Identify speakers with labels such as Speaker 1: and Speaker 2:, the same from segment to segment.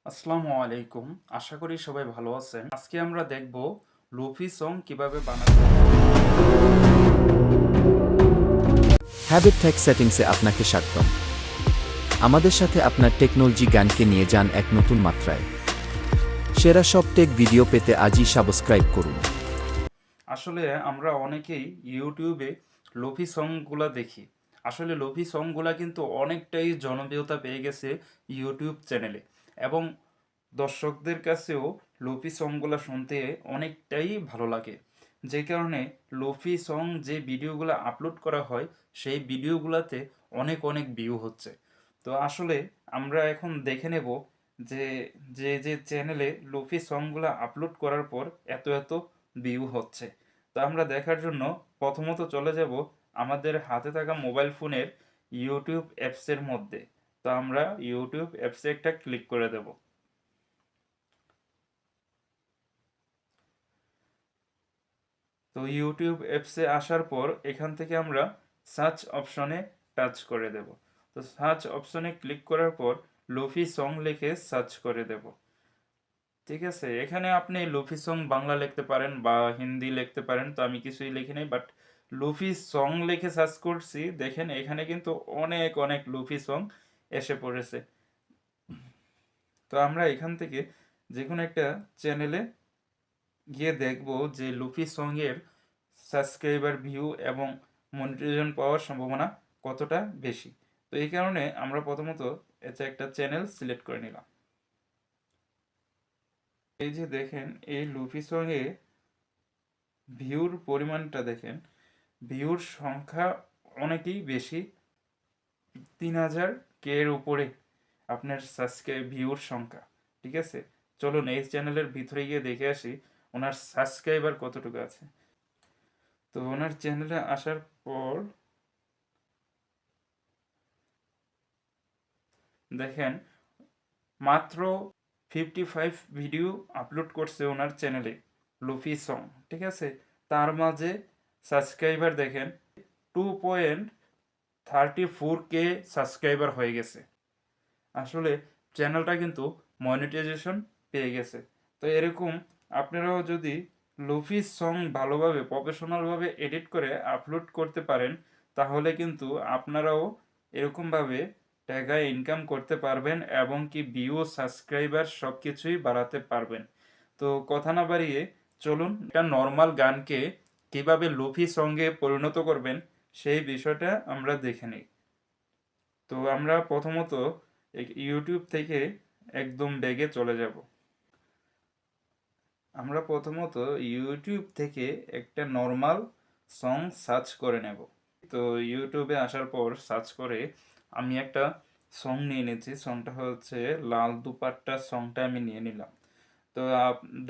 Speaker 1: আসসালামু আলাইকুম। আশা করি সবাই ভালো আছেন। আজকে আমরা দেখব লোফি সং কিভাবে বানাতে হয়।
Speaker 2: হ্যাবিট টেক সেটিংসে আপনাকে স্বাগতম। আমাদের সাথে আপনার টেকনোলজি জ্ঞানকে নিয়ে যান এক নতুন মাত্রায়। সেরা সব টেক ভিডিও পেতে আজই সাবস্ক্রাইব করুন।
Speaker 1: আসলে আমরা অনেকেই ইউটিউবে লোফি সংগুলা দেখি। আসলে লোফি সংগুলা কিন্তু অনেকটাই জনপ্রিয়তা পেয়ে গেছে ইউটিউব চ্যানেলে, এবং দর্শকদের কাছেও লোফি সংগুলা শুনতে অনেকটাই ভালো লাগে। যে কারণে লোফি সং যে ভিডিওগুলো আপলোড করা হয় সেই ভিডিওগুলোতে অনেক অনেক ভিউ হচ্ছে। তো আসলে আমরা এখন দেখে নেব যে যে যে চ্যানেলে লোফি সংগুলো আপলোড করার পর এত এত ভিউ হচ্ছে। তো আমরা দেখার জন্য প্রথমত চলে যাব আমাদের হাতে থাকা মোবাইল ফোনের ইউটিউব অ্যাপসের মধ্যে। তো আমরা ইউটিউব অ্যাপসে একটা ক্লিক করে দেব। তো ইউটিউব অ্যাপসে আসার পর এখান থেকে আমরা সার্চ অপশনে টাচ করে দেব। তো সার্চ অপশনে ক্লিক করার পর লোফি সং লিখে সার্চ করে দেব। ঠিক আছে, এখানে আপনি লোফি সং বাংলা লিখতে পারেন বা হিন্দি লিখতে পারেন। তো আমি কিছুই লিখি নাই, বাট লোফি সং লিখে সার্চ করছি, দেখেন এখানে কিন্তু অনেক অনেক লোফি সং এসে পড়েছে। তো আমরা এখান থেকে যে কোনো একটা চ্যানেলে গিয়ে দেখব যে লুফি সঙ্গের সাবস্ক্রাইবার ভিউ এবং মনিটাইজেশন পাওয়ার সম্ভাবনা কতটা বেশি। তো এই কারণে আমরা প্রথমত এটা একটা চ্যানেল সিলেক্ট করে নিলাম। এই যে দেখেন এই লুফি সঙ্গে ভিউর পরিমাণটা দেখেন, ভিউর সংখ্যা অনেকই বেশি, 3000 এর উপরে আপনার সাবস্ক্রাইব ভিউর সংখ্যা। ঠিক আছে, চলুন এই চ্যানেলের ভিতরে গিয়ে দেখে আসি ওনার সাবস্ক্রাইবার কতটুকু আছে। তো ওনার চ্যানেলে আসার পর দেখেন মাত্র 55 ভিডিও আপলোড করছে ওনার চ্যানেলে লুফি সং। ঠিক আছে, তার মাঝে সাবস্ক্রাইবার দেখেন 2.34K সাবস্ক্রাইবার হয়ে গেছে। আসলে চ্যানেলটা কিন্তু মনিটাইজেশন পেয়ে গেছে। তো এরকম আপনারাও যদি লোফি সং ভালোভাবে প্রফেশনালভাবে এডিট করে আপলোড করতে পারেন, তাহলে কিন্তু আপনারাও এরকমভাবে টাকা ইনকাম করতে পারবেন এবং কি ভিউ সাবস্ক্রাইবার সব কিছুই বাড়াতে পারবেন। তো কথা না বাড়িয়ে চলুন একটা নর্মাল গানকে কিভাবে লোফি সঙ্গে পরিণত করবেন সেই বিষয়টা আমরা দেখে নিই। তো আমরা প্রথমত ইউটিউব থেকে একদম ব্যাগে চলে যাব। আমরা প্রথমত ইউটিউব থেকে একটা নর্মাল সং সার্চ করে নেব। তো ইউটিউবে আসার পর সার্চ করে আমি একটা সং নিয়ে নিয়েছি। সংটা হচ্ছে লাল দুপাট্টা সংটা আমি নিয়ে নিলাম। তো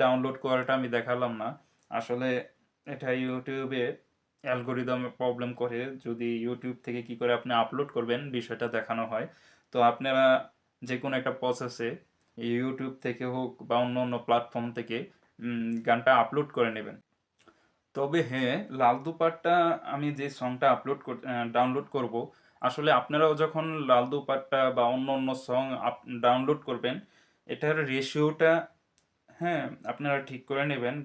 Speaker 1: ডাউনলোড করাটা আমি দেখালাম না। আসলে এটা ইউটিউবে অ্যালগোরিদমে প্রবলেম করে, যদি ইউটিউব থেকে কি করে আপনি আপলোড করবেন বিষয়টা দেখানো হয়। তো আপনারা যে কোনো একটা প্রসেসে ইউটিউব থেকে হোক বা অন্য অন্য প্ল্যাটফর্ম থেকে গানটা আপলোড করে নেবেন। তবে হ্যাঁ, লাল দুপাট্টা আমি যে সংটা ডাউনলোড করব, আসলে আপনারাও যখন লাল দুপাট্টা বা অন্য অন্য সং ডাউনলোড করবেন, এটার রেশিওটা হ্যাঁ আপনারা ঠিক করে নেবেন।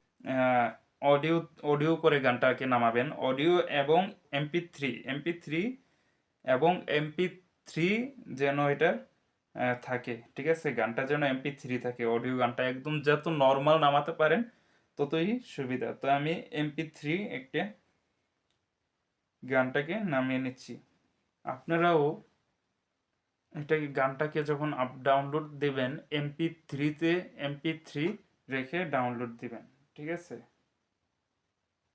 Speaker 1: অডিও অডিও করে গানটাকে নামাবেন, অডিও এবং এমপি থ্রি এবং এমপি3 যেন এটা থাকে। ঠিক আছে, গানটা যেন এমপি3 থাকে, অডিও গানটা একদম যত নর্মাল নামাতে পারেন ততই সুবিধা। তো আমি এমপি3 একটা গানটাকে নামিয়ে নিচ্ছি। আপনারাও এটাকে গানটাকে যখন ডাউনলোড দেবেন এমপি থ্রি রেখে ডাউনলোড দিবেন। ঠিক আছে,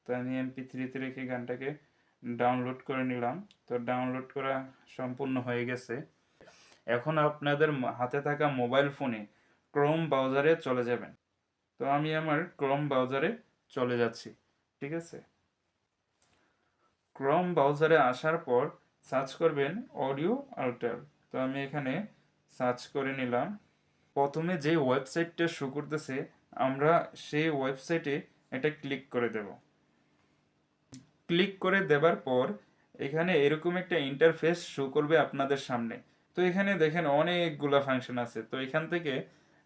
Speaker 1: তো আমি এমপি3 রেখে গানটাকে ডাউনলোড করে নিলাম। তো ডাউনলোড করা সম্পূর্ণ হয়ে গেছে। এখন আপনাদের হাতে থাকা মোবাইল ফোনে ক্রোম ব্রাউজারে চলে যাবেন। তো আমি আমার ক্রোম ব্রাউজারে চলে যাচ্ছি। ঠিক আছে, ক্রোম ব্রাউজারে আসার পর সার্চ করবেন অডিও আল্টার। তো আমি এখানে সার্চ করে নিলাম। প্রথমে যে ওয়েবসাইটটা শো করতেছে আমরা সেই ওয়েবসাইটে এটা ক্লিক করে দেব। ক্লিক করে দেবার পর এখানে এরকম একটা ইন্টারফেস শো করবে আপনাদের সামনে। তো এখানে দেখেন অনেকগুলা ফাংশন আছে। তো এখান থেকে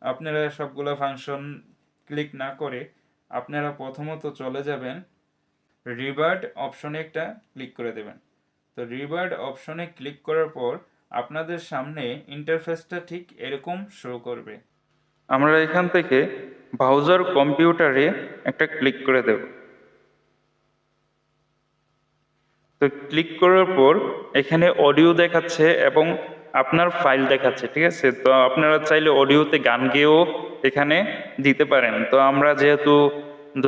Speaker 1: আপনারা সবগুলো ফাংশন ক্লিক না করে আপনারা প্রথমত চলে যাবেন রিবার্ড অপশনে একটা ক্লিক করে দেবেন। তো রিবার্ড অপশনে ক্লিক করার পর আপনাদের সামনে ইন্টারফেসটা ঠিক এরকম শো করবে। আমরা এখান থেকে ব্রাউজার কম্পিউটারে একটা ক্লিক করে দেব। তো ক্লিক করার পর এখানে অডিও দেখাচ্ছে এবং আপনার ফাইল দেখাচ্ছে, ঠিক আছে। তো আপনারা চাইলে অডিওতে গান গেয়েও এখানে দিতে পারেন। তো আমরা যেহেতু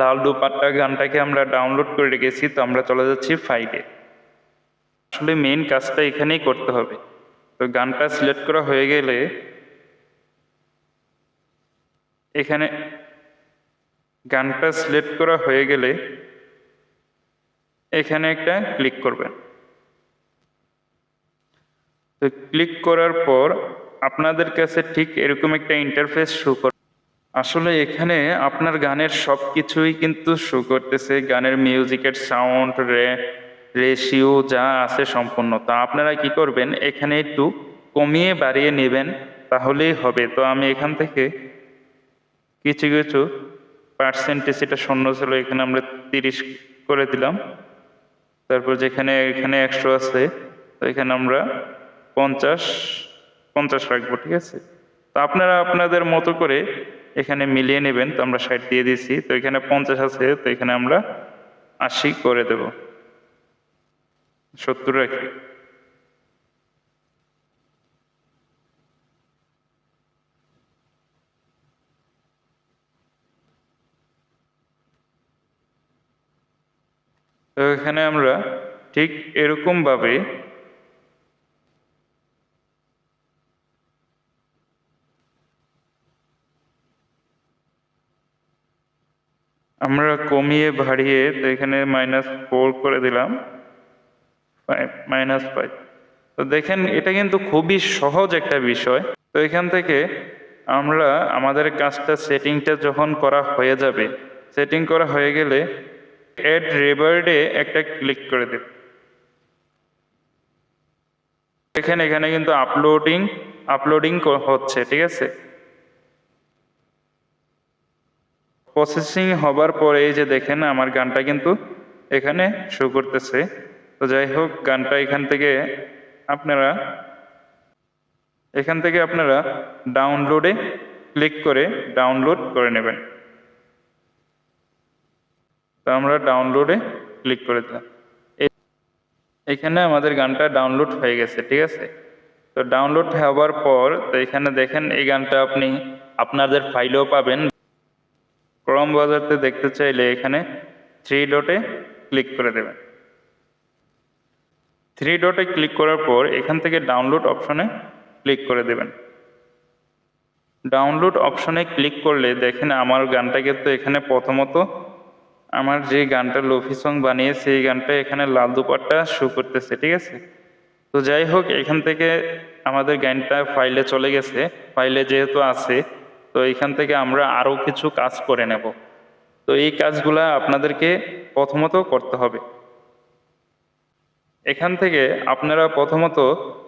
Speaker 1: লাল দুপাট্টা গানটাকে আমরা ডাউনলোড করে রেখেছি, তো আমরা চলে যাচ্ছি ফাইলে। আসলে মেইন কাজটা এখানেই করতে হবে। তো গানটা সিলেক্ট করা হয়ে গেলে এখানে গানটা সিলেক্ট করা হয়ে গেলে এখানে একটা ক্লিক করবেন। তো ক্লিক করার পর আপনাদের কাছে ঠিক এরকম একটা ইন্টারফেস শো করবে। আসলে এখানে আপনার গানের সব কিছুই কিন্তু শো করতেছে, গানের মিউজিকের সাউন্ড, রেশিও যা আছে সম্পূর্ণ। তা আপনারা কি করবেন, এখানে একটু কমিয়ে বাড়িয়ে নেবেন, তাহলেই হবে। তো আমি এখান থেকে কিছু কিছু পার্সেন্টেজ, এটা শূন্য ছিল, এখানে আমরা 30 করে দিলাম। তারপর যেখানে এখানে 100 আছে, তো এখানে আমরা 50 রাখবো, ঠিক আছে। তো আপনারা আপনাদের মতো করে এখানে মিলিয়ে নেবেন। তো আমরা 60 দিয়ে দিছি, তো এখানে 50 আছে, তো এখানে আমরা 80 করে দেব, 70 রাখি। তো এখানে আমরা ঠিক এরকম ভাবে আমরা কমিয়ে বাড়িয়ে, তো এখানে -4 করে দিলাম, -5। তো দেখেন এটা কিন্তু খুবই সহজ একটা বিষয়। তো এখান থেকে আমরা আমাদের কাজটা সেটিংটা যখন করা হয়ে যাবে, সেটিং করা হয়ে গেলে অ্যাড রিবার্ডে একটা ক্লিক করে দেব। দেখেন এখানে কিন্তু আপলোডিং হচ্ছে, ঠিক আছে। প্রসেসিং হবার পরে এই যে দেখেন আমার গানটা কিন্তু এখানে শো করতেছে। তো যাই হোক, গানটা এখান থেকে আপনারা ডাউনলোডে ক্লিক করে ডাউনলোড করে নেবেন। তো আমরা ডাউনলোডে ক্লিক করে দিলাম। এখানে আমাদের গানটা ডাউনলোড হয়ে গেছে, ঠিক আছে। তো ডাউনলোড হওয়ার পর তো এখানে দেখেন এই গানটা আপনি আপনাদের ফাইলেও পাবেন। ক্রোম ব্রাউজারতে দেখতে চাইলে এখানে 3 ডটে ক্লিক করে দেবেন। 3 ডটে ক্লিক করার পর এখান থেকে ডাউনলোড অপশনে ক্লিক করে দেবেন। ডাউনলোড অপশনে ক্লিক করলে দেখেন আমার গানটাকে, তো এখানে প্রথমত আমার যে গানটা লোফি সং বানিয়েছে এই গানটা এখানে লাল দুপাট্টা শো করতেছে, ঠিক আছে। তো যাই হোক, এখান থেকে আমাদের গানটা ফাইলে চলে গেছে। ফাইলে যেহেতু আছে, তো এখান থেকে আমরা আরও কিছু কাজ করে নেব। তো এই কাজগুলা আপনাদেরকে প্রথমত করতে হবে। এখান থেকে আপনারা প্রথমত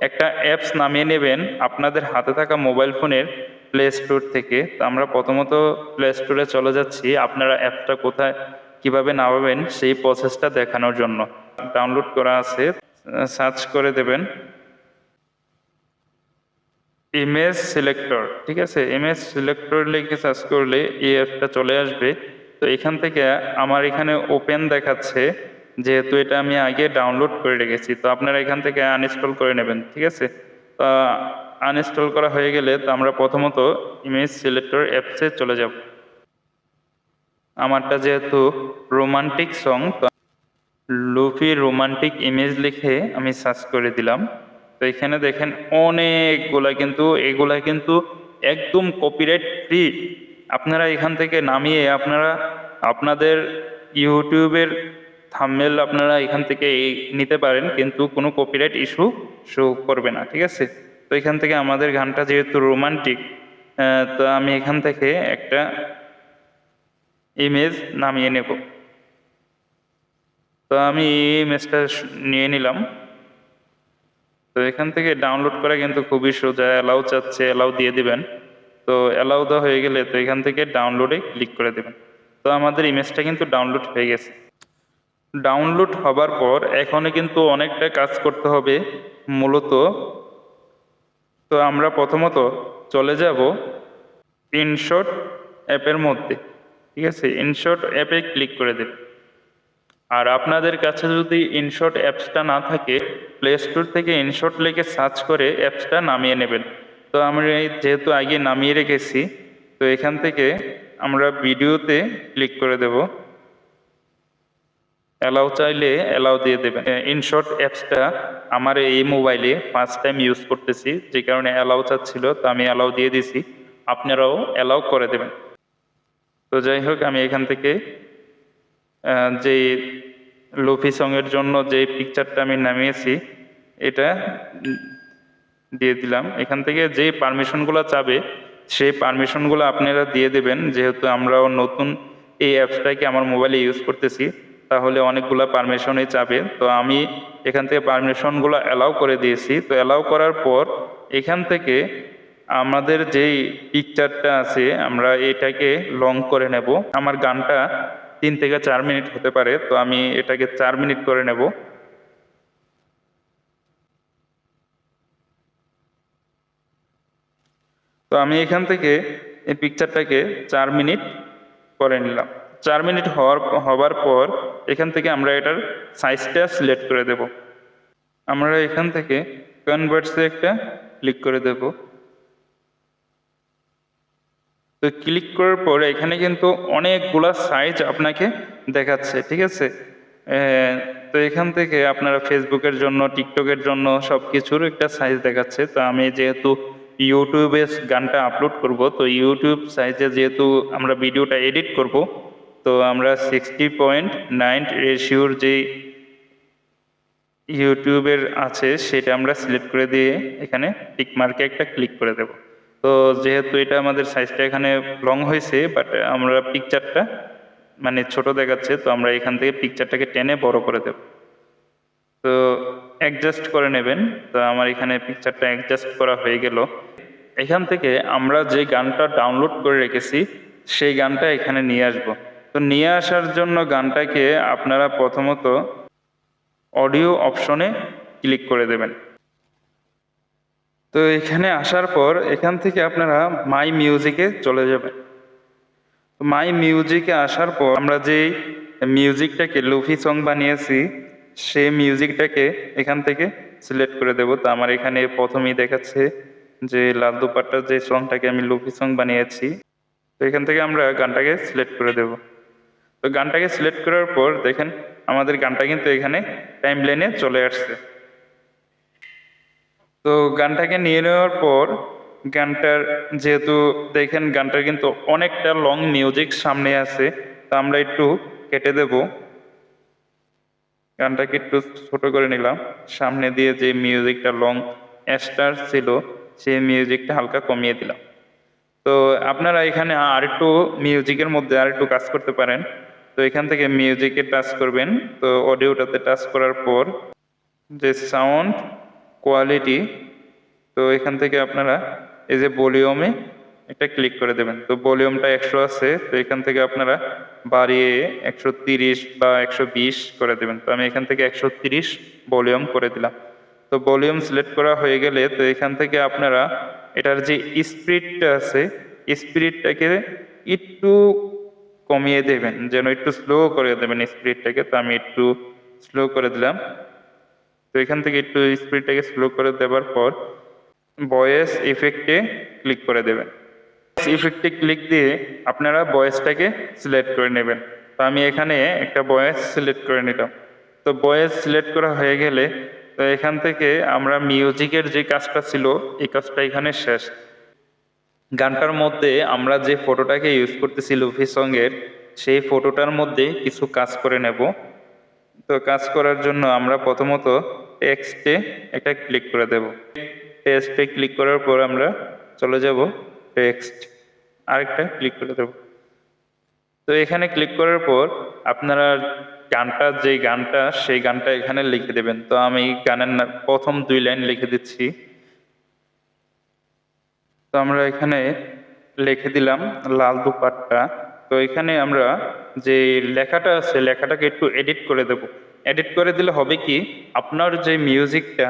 Speaker 1: একটা অ্যাপস নামিয়ে নেবেন আপনাদের হাতে থাকা মোবাইল ফোনের প্লে স্টোর থেকে। তো আমরা প্রথমত প্লে স্টোরে চলে যাচ্ছি, আপনারা অ্যাপটা কোথায় কিভাবে নামাবেন সেই প্রসেসটা দেখানোর জন্য। ডাউনলোড করা আছে, সার্চ করে দেবেন ইমেজ সিলেক্টর, ঠিক আছে। ইমেজ সিলেক্টর লিখে সার্চ করলে এই অ্যাপটা চলে আসবে। তো এখান থেকে আমার এখানে ওপেন দেখাচ্ছে, যেহেতু এটা আমি আগে ডাউনলোড করে রেখেছি। তো আপনারা এখান থেকে আনইনস্টল করে নেবেন, ঠিক আছে। তো আনইনস্টল করা হয়ে গেলে তো আমরা প্রথমত ইমেজ সিলেক্টর অ্যাপসে চলে যাব। আমারটা যেহেতু রোমান্টিক সং, তো লুফি রোমান্টিক ইমেজ লিখে আমি সার্চ করে দিলাম। তো এখানে দেখেন অনেকগুলা, কিন্তু এগুলা কিন্তু একদম কপিরাইট ফ্রি। আপনারা এখান থেকে নামিয়ে আপনারা আপনাদের ইউটিউবের থাম্বনেল আপনারা এখান থেকে নিতে পারেন, কিন্তু কোনো কপিরাইট ইস্যু শো করবে না, ঠিক আছে। তো এখান থেকে আমাদের গানটা যেহেতু রোমান্টিক, তো আমি এখান থেকে একটা ইমেজ নামিয়ে নেব। তো আমি এই ইমেজটা নিয়ে নিলাম। তো এখান থেকে ডাউনলোড করা কিন্তু খুবই সোজা, অ্যালাউ চাচ্ছে, অ্যালাউ দিয়ে দিবেন। তো অ্যালাউ দেওয়া হয়ে গেলে তো এখান থেকে ডাউনলোডে ক্লিক করে দেবেন। তো আমাদের ইমেজটা কিন্তু ডাউনলোড হয়ে গেছে। ডাউনলোড হবার পর এখনও কিন্তু অনেকটা কাজ করতে হবে মূলত। তো আমরা প্রথমত চলে যাব ইনশট অ্যাপের মধ্যে, ঠিক আছে? ইনশট অ্যাপে ক্লিক করে দেবেন। আর আপনাদের কাছে যদি ইনশট অ্যাপসটা না থাকে, প্লে স্টোর থেকে ইনশট লিখে সার্চ করে অ্যাপসটা নামিয়ে নেবেন। তো আমরা যেহেতু আগে নামিয়ে রেখেছি, তো এখান থেকে আমরা ভিডিওতে ক্লিক করে দেব। অ্যালাউ চাইলে অ্যালাউ দিয়ে দেবেন। ইনশট অ্যাপসটা আমার এই মোবাইলে ফার্স্ট টাইম ইউজ করতেছি, যে কারণে অ্যালাউ চাচ্ছিল, তো আমি অ্যালাউ দিয়ে দিছি। আপনারাও অ্যালাউ করে দেবেন। তো যাই হোক, আমি এখান থেকে যে লোফি সঙের জন্য যে পিকচারটা আমি নামিয়েছি এটা দিয়ে দিলাম। এখান থেকে যে পারমিশনগুলো চাবে সেই পারমিশনগুলো আপনারা দিয়ে দেবেন। যেহেতু আমরাও নতুন এই অ্যাপসটাকে আমার মোবাইলে ইউজ করতেছি, তাহলে অনেকগুলো পারমিশনই চাবে। তো আমি এখান থেকে পারমিশনগুলো অ্যালাউ করে দিয়েছি। তো অ্যালাউ করার পর এখান থেকে আমাদের যেই পিকচারটা আছে আমরা এটাকে লং করে নেব। আমার গানটা 3 থেকে 4 মিনিট হতে পারে, তো আমি এটাকে 4 মিনিট করে নেব। তো আমি এখান থেকে এই পিকচারটাকে 4 মিনিট করে নিলাম। 4 মিনিট হবার পর এখান থেকে আমরা এটার সাইজটা সিলেক্ট করে দেব। আমরা এখান থেকে কনভার্টসে একটা ক্লিক করে দেব। তো ক্লিক করার পর এখানে কিন্তু অনেকগুলা সাইজ আপনাকে দেখাচ্ছে, ঠিক আছে? তো এখান থেকে আপনারা ফেসবুকের জন্য, টিকটকের জন্য সব কিছুর একটা সাইজ দেখাচ্ছে। তো আমি যেহেতু ইউটিউবে গানটা আপলোড করব, তো ইউটিউব সাইজে যেহেতু আমরা ভিডিওটা এডিট করব, তো আমরা 60:9 রেশিওর যে ইউটিউবের আছে সেটা আমরা সিলেক্ট করে দিয়ে এখানে টিক মার্কে একটা ক্লিক করে দেব। তো যেহেতু এটা আমাদের সাইজটা এখানে লং হয়েছে, বাট আমরা পিকচারটা মানে ছোট দেখাচ্ছে, তো আমরা এখান থেকে পিকচারটাকে টেনে বড় করে দেব। তো অ্যাডজাস্ট করে নেবেন। তো আমার এখানে পিকচারটা অ্যাডজাস্ট করা হয়ে গেল। এখান থেকে আমরা যে গানটা ডাউনলোড করে রেখেছি সেই গানটা এখানে নিয়ে আসব। তো নিয়ে আসার জন্য গানটাকে আপনারা প্রথমত অডিও অপশনে ক্লিক করে দেবেন। তো এখানে আসার পর এখান থেকে আপনারা মাই মিউজিকে চলে যাবেন। মাই মিউজিকে আসার পর আমরা যে মিউজিকটাকে লোফি সং বানিয়েছি সেই মিউজিকটাকে এখান থেকে সিলেক্ট করে দেব। তো আমার এখানে প্রথমেই দেখাচ্ছে যে লাল দুপাট্টার যে সংটাকে আমি লোফি সং বানিয়েছি। তো এখান থেকে আমরা গানটাকে সিলেক্ট করে দেব। তো গানটাকে সিলেক্ট করার পর দেখেন আমাদের গানটা কিন্তু এখানে টাইম লাইনে চলে আসছে। তো গানটাকে নিয়ে নেওয়ার পর গানটার যেহেতু দেখেন গানটার কিন্তু অনেকটা লং মিউজিক সামনে আছে, তো আমরা একটু কেটে দেব। গানটাকে একটু ছোট করে নিলাম। সামনে দিয়ে যে মিউজিকটা লং স্টার ছিল সেই মিউজিকটা হালকা কমিয়ে দিলাম। তো আপনারা এখানে আরেকটু মিউজিকের মধ্যে আরেকটু কাজ করতে পারেন। তো এখান থেকে মিউজিকে টাচ করবেন। তো অডিওটাতে টাচ করার পর যে সাউন্ড কোয়ালিটি, তো এখান থেকে আপনারা এই যে ভলিউমে একটা ক্লিক করে দেবেন। তো ভলিউমটা 100 আছে, তো এখান থেকে আপনারা বাড়িয়ে 130 বা 120 করে দেবেন। তো আমি এখান থেকে 130 ভলিউম করে দিলাম। তো ভলিউম সিলেক্ট করা হয়ে গেলে তো এখান থেকে আপনারা এটার যে স্পিডটা আছে স্পিডটাকে একটু কমিয়ে দেবেন, যেন একটু স্লো করে দেবেন স্পিডটাকে। তো আমি একটু স্লো করে দিলাম। তো এখান থেকে একটু স্পিডটাকে স্লো করে দেওয়ার পর ভয়েস ইফেক্টে ক্লিক করে দেবেন। ইফেক্টে ক্লিক দিয়ে আপনারা ভয়েসটাকে সিলেক্ট করে নেবেন। তো আমি এখানে একটা ভয়েস সিলেক্ট করে নিলাম। তো ভয়েস সিলেক্ট করা হয়ে গেলে তো এখান থেকে আমরা মিউজিকের যে কাজটা ছিল এই কাজটা এখানে শেষ। গানটার মধ্যে আমরা যে ফটোটাকে ইউজ করতেছি লুফি সঙ্গের সেই ফটোটার মধ্যে কিছু কাজ করে নেব। তো কাজ করার জন্য আমরা প্রথমত টেক্সটে একটা ক্লিক করে দেব। টেক্সটে ক্লিক করার পর আমরা চলে যাব টেক্সট, আরেকটা ক্লিক করে দেব। তো এখানে ক্লিক করার পর আপনারা গানটা যে গানটা সেই গানটা এখানে লিখে দেবেন। তো আমি গানের প্রথম 2 লাইন লিখে দিচ্ছি। তো আমরা এখানে লিখে দিলাম লাল দুপাট্টা। তো এখানে আমরা যে লেখাটা আছে লেখাটাকে একটু এডিট করে দেব। এডিট করে দিলে হবে কি, আপনার যে মিউজিকটা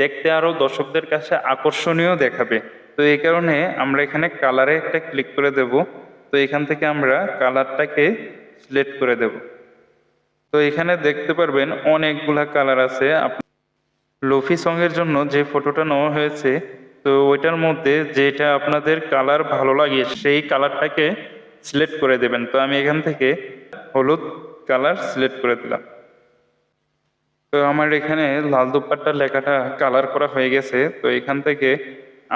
Speaker 1: দেখতে আরও দর্শকদের কাছে আকর্ষণীয় দেখাবে। তো এই কারণে আমরা এখানে কালারে একটা ক্লিক করে দেব। তো এখান থেকে আমরা কালারটাকে সিলেক্ট করে দেব। তো এখানে দেখতে পারবেন অনেকগুলা কালার আছে। লোফি সঙের জন্য যে ফটোটা নেওয়া হয়েছে, তো ওইটার মধ্যে যেটা আপনাদের কালার ভালো লাগে সেই কালারটাকে সিলেক্ট করে দেবেন। তো আমি এখান থেকে হলুদ কালার সিলেক্ট করে দিলাম। তো আমার এখানে লাল দুপাট্টার লেখাটা কালার করা হয়ে গেছে। তো এখান থেকে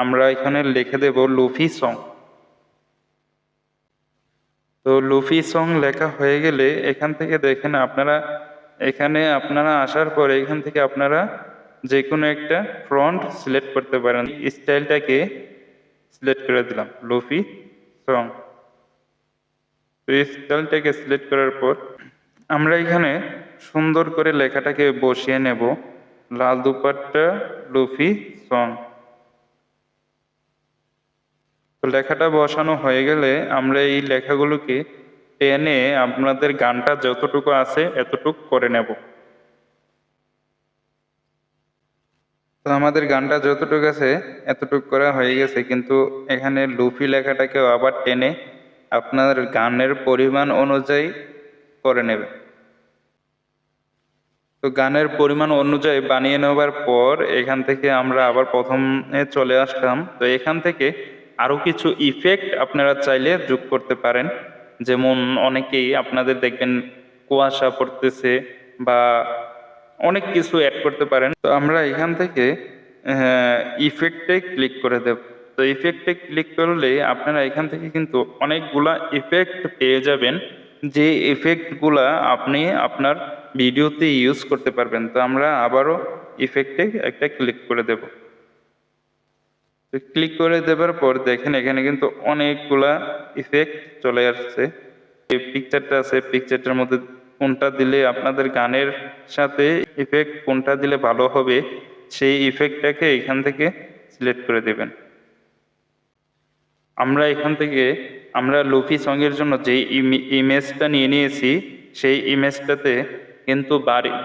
Speaker 1: আমরা এখানে লিখে দেব লোফি সং। তো লোফি সং লেখা হয়ে গেলে এখান থেকে দেখেন আপনারা আসার পরে এখান থেকে আপনারা যে কোনো একটা ফ্রন্ট সিলেক্ট করতে পারেন। স্টাইলটাকে সিলেক্ট করে দিলাম লোফি সং। তো এই স্টাইলটাকে সিলেক্ট করার পর আমরা এখানে সুন্দর করে লেখাটাকে বসিয়ে নেব, লাল দুপাট্টা লোফি সং। তো লেখাটা বসানো হয়ে গেলে আমরা এই লেখাগুলোকে টেনে আপনাদের গানটা যতটুকু আছে এতটুকু করে নেব। তো আমাদের গানটা যতটুকু আছে এতটুকু করা হয়ে গেছে, কিন্তু এখানে লুফি লেখাটাকেও আবার টেনে আপনার গানের পরিমাণ অনুযায়ী করে নেবে। তো গানের পরিমাণ অনুযায়ী বানিয়ে নেওয়ার পর এখান থেকে আমরা আবার প্রথমে চলে আসলাম। তো এখান থেকে আরও কিছু ইফেক্ট আপনারা চাইলে যোগ করতে পারেন। যেমন অনেকেই আপনাদের দেখবেন কুয়াশা পড়তেছে বা অনেক কিছু অ্যাড করতে পারেন। তো আমরা এখান থেকে ইফেক্টে ক্লিক করে দেব। তো ইফেক্টে ক্লিক করলে আপনারা এখান থেকে কিন্তু অনেকগুলা ইফেক্ট পেয়ে যাবেন, যে ইফেক্টগুলা আপনি আপনার ভিডিওতে ইউজ করতে পারবেন। তো আমরা আবারও ইফেক্টে একটা ক্লিক করে দেব। তো ক্লিক করে দেওয়ার পর দেখেন এখানে কিন্তু অনেকগুলা ইফেক্ট চলে আসছে। এই পিকচারটা আছে, পিকচারটার মধ্যে কোনটা দিলে আপনাদের গানের সাথে ইফেক্ট কোনটা দিলে ভালো হবে সেই ইফেক্টটাকে এখান থেকে সিলেক্ট করে দেবেন। আমরা এখান থেকে আমরা লোফি সঙের জন্য যে ইমেজটা নিয়ে নিয়েছি সেই ইমেজটাতে কিন্তু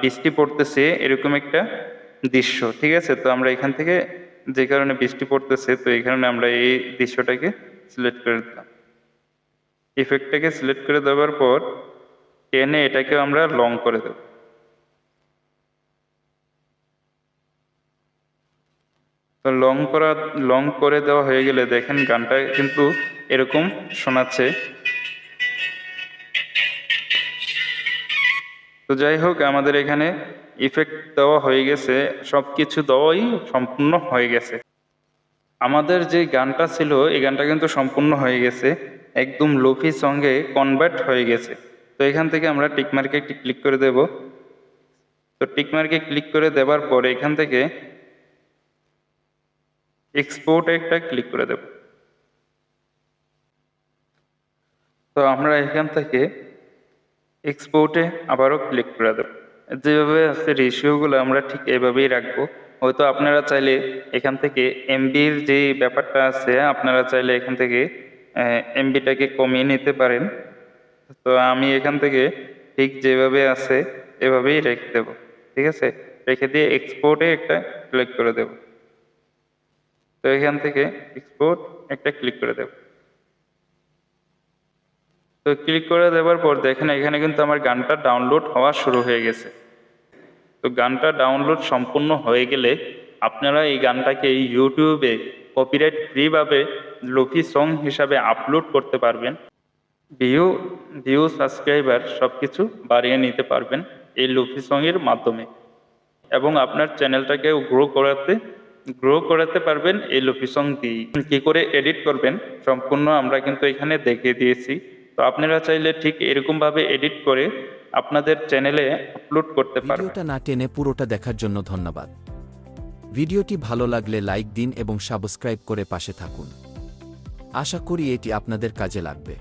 Speaker 1: বৃষ্টি পড়তেছে এরকম একটা দৃশ্য, ঠিক আছে। তো আমরা এখান থেকে যে কারণে বৃষ্টি পড়তেছে, তো এই কারণে আমরা এই দৃশ্যটাকে সিলেক্ট করে দিলাম। ইফেক্টটাকে সিলেক্ট করে দেওয়ার পর টেনে এটাকে আমরা লং করে দেব। তো লং করে দেওয়া হয়ে গেলে দেখেন গানটা কিন্তু এরকম শোনাচ্ছে। তো যাই হোক, আমাদের এখানে ইফেক্ট দেওয়া হয়ে গেছে, সব কিছু দেওয়াই সম্পূর্ণ হয়ে গেছে। আমাদের যে গানটা ছিল এই গানটা কিন্তু সম্পূর্ণ হয়ে গেছে, একদম লোফি সঙ্গে কনভার্ট হয়ে গেছে। তো এখান থেকে আমরা টিকমার্কে একটি ক্লিক করে দেব। তো টিকমার্কে ক্লিক করে দেওয়ার পরে এখান থেকে এক্সপোর্ট একটা ক্লিক করে দেব। তো আমরা এখান থেকে এক্সপোর্টে আবারও ক্লিক করে দেব। যেভাবে আছে রেশিওগুলো আমরা ঠিক এভাবেই রাখবো। হয়তো আপনারা চাইলে এখান থেকে এমবির যে ব্যাপারটা আছে আপনারা চাইলে এখান থেকে এমবিটাকে কমিয়ে নিতে পারেন। তো আমি এখান থেকে ঠিক যেভাবে আছে এভাবেই রেখে দেব, ঠিক আছে। রেখে দিয়ে এক্সপোর্টে একটা ক্লিক করে দেব। তো এখান থেকে এক্সপোর্ট একটা ক্লিক করে দেব। তো ক্লিক করে দেওয়ার পর দেখেন এখানে কিন্তু আমার গানটা ডাউনলোড হওয়া শুরু হয়ে গেছে। তো গানটা ডাউনলোড সম্পূর্ণ হয়ে গেলে আপনারা এই গানটাকে ইউটিউবে কপিরাইট ফ্রিভাবে লোফি সং হিসাবে আপলোড করতে পারবেন। ভিউ সাবস্ক্রাইবার সব কিছু বাড়িয়ে নিতে পারবেন এই লোফি সঙের মাধ্যমে, এবং আপনার চ্যানেলটাকে গ্রো করাতে পারবেন এই লোফি সং দিয়ে। কী করে এডিট করবেন সম্পূর্ণ আমরা কিন্তু এখানে দেখিয়ে দিয়েছি। তো আপনারা চাইলে ঠিক এরকমভাবে এডিট করে আপনাদের চ্যানেলে আপলোড করতে পারবেন।
Speaker 2: ভিডিওটা না টেনে পুরোটা দেখার জন্য ধন্যবাদ। ভিডিওটি ভালো লাগলে লাইক দিন এবং সাবস্ক্রাইব করে পাশে থাকুন। আশা করি এটি আপনাদের কাজে লাগবে।